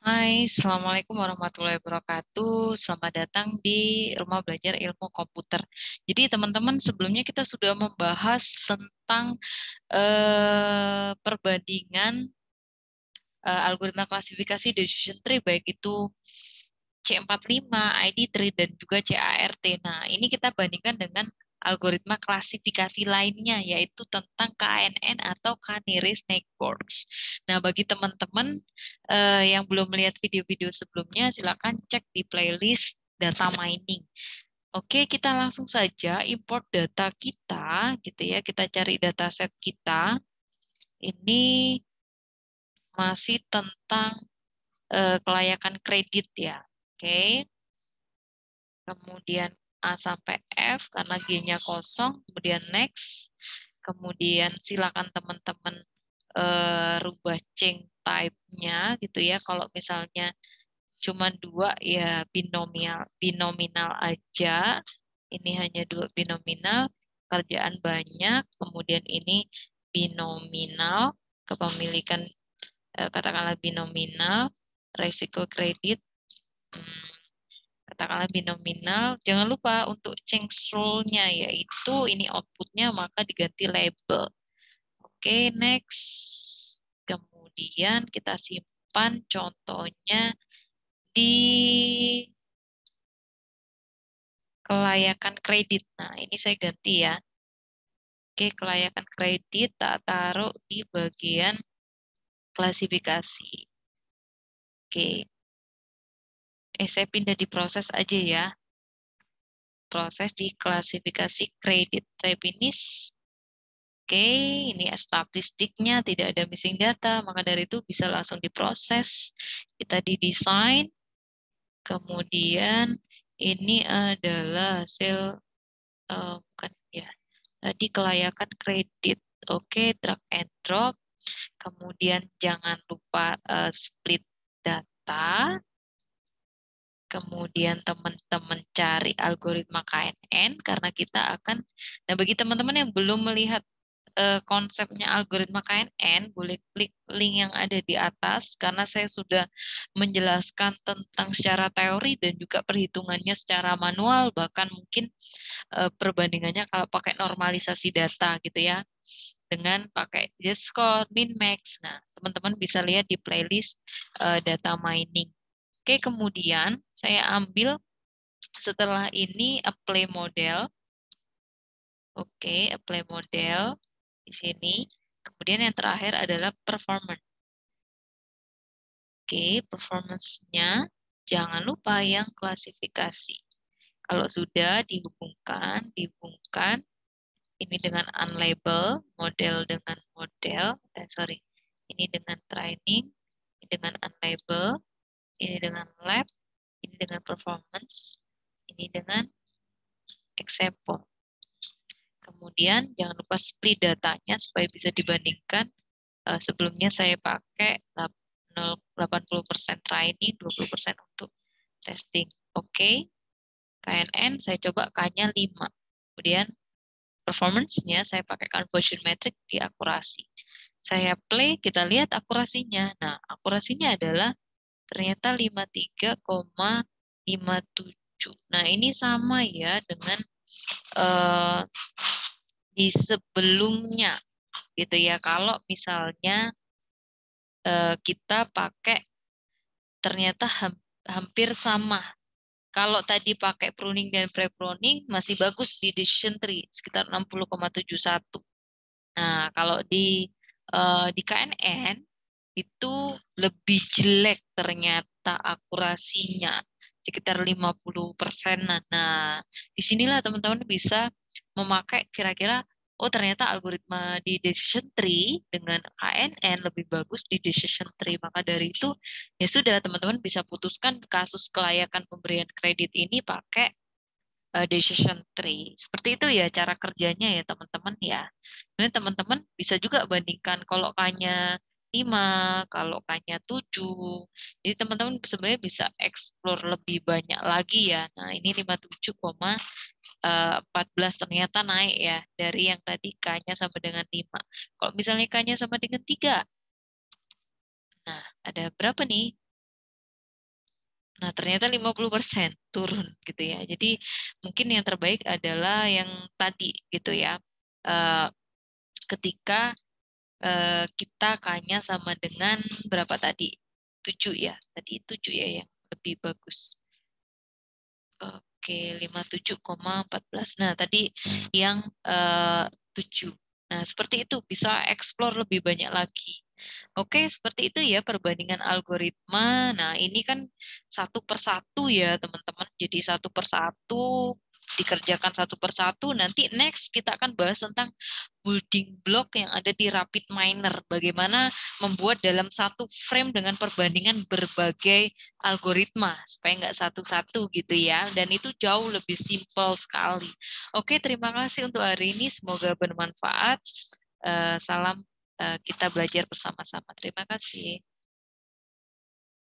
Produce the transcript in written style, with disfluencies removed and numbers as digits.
Hai, Assalamualaikum warahmatullahi wabarakatuh. Selamat datang di Rumah Belajar Ilmu Komputer. Jadi teman-teman sebelumnya kita sudah membahas tentang perbandingan algoritma klasifikasi decision tree, baik itu C45, ID tree, dan juga CART. Nah, ini kita bandingkan dengan algoritma klasifikasi lainnya, yaitu tentang KNN atau K-nearest neighbors. Nah, bagi teman-teman yang belum melihat video-video sebelumnya, silakan cek di playlist data mining. Oke, kita langsung saja import data kita, gitu ya. Kita cari dataset kita. Ini masih tentang kelayakan kredit ya. Oke. Kemudian A sampai F karena G-nya kosong, kemudian next, kemudian silakan teman-teman rubah change type-nya gitu ya. Kalau misalnya cuma dua ya binomial, binominal aja. Ini hanya dua binominal, kerjaan banyak, kemudian ini binominal, kepemilikan katakanlah binominal, resiko kredit, hmm, katakanlah binominal. Jangan lupa untuk change rule-nya, yaitu ini output-nya maka diganti label. Oke, next. Kemudian kita simpan contohnya di kelayakan kredit. Nah, ini saya ganti ya. Oke, kelayakan kredit tak taruh di bagian klasifikasi. Oke, saya pindah di proses aja ya. Proses di klasifikasi kredit. Saya finish. Oke, ini statistiknya tidak ada missing data, maka dari itu bisa langsung diproses. Kita di desain, kemudian ini adalah hasil bukan ya, tadi kelayakan kredit. Oke, drag and drop. Kemudian jangan lupa split data. Kemudian teman-teman cari algoritma KNN karena kita akan, nah bagi teman-teman yang belum melihat konsepnya algoritma KNN, boleh klik link yang ada di atas karena saya sudah menjelaskan tentang secara teori dan juga perhitungannya secara manual, bahkan mungkin perbandingannya kalau pakai normalisasi data gitu ya, dengan pakai Z-score, min-max. Nah, teman-teman bisa lihat di playlist data mining. Oke, kemudian saya ambil setelah ini apply model. Oke, apply model di sini. Kemudian yang terakhir adalah performance. Oke, performance-nya jangan lupa yang klasifikasi. Kalau sudah dihubungkan ini dengan unlabel, model dengan model, sorry, ini dengan training, ini dengan unlabel, ini dengan lab, ini dengan performance, ini dengan example. Kemudian jangan lupa split datanya supaya bisa dibandingkan. Sebelumnya saya pakai 80% training, 20% untuk testing. Oke, KNN saya coba K-nya 5. Kemudian performance-nya saya pakai conversion metric di akurasi. Saya play, kita lihat akurasinya. Nah, akurasinya adalah ternyata 53,57. Nah, ini sama ya dengan uh, di sebelumnya gitu ya. Kalau misalnya kita pakai ternyata hampir sama. Kalau tadi pakai pruning dan pre-pruning masih bagus di decision tree sekitar 60,71. Nah, kalau di KNN itu lebih jelek ternyata akurasinya sekitar 50%. Nah, disinilah teman-teman bisa memakai kira-kira, oh ternyata algoritma di decision tree dengan KNN lebih bagus di decision tree. Maka dari itu ya sudah teman-teman bisa putuskan kasus kelayakan pemberian kredit ini pakai decision tree. Seperti itu ya cara kerjanya ya teman-teman ya. Kemudian teman-teman bisa juga bandingkan kalau K-nya 5, kalau K-nya 7. Jadi teman-teman sebenarnya bisa explore lebih banyak lagi ya. Nah, ini 57,14 ternyata naik ya dari yang tadi K-nya sama dengan 5. Kalau misalnya K-nya sama dengan 3. Nah, ada berapa nih? Nah, ternyata 50% turun gitu ya. Jadi mungkin yang terbaik adalah yang tadi gitu ya. Eh, ketika kita K-nya sama dengan berapa tadi? 7 ya. Tadi 7 ya yang lebih bagus. Oke, 57,14. Nah, tadi yang 7. Nah, seperti itu bisa explore lebih banyak lagi. Oke, seperti itu ya perbandingan algoritma. Nah, ini kan satu per satu ya, teman-teman. Jadi satu per satu dikerjakan satu per satu. Nanti next kita akan bahas tentang building block yang ada di RapidMiner. Bagaimana membuat dalam satu frame dengan perbandingan berbagai algoritma supaya nggak satu-satu gitu ya. Dan itu jauh lebih simpel sekali. Oke, terima kasih untuk hari ini. Semoga bermanfaat. Salam kita belajar bersama-sama. Terima kasih.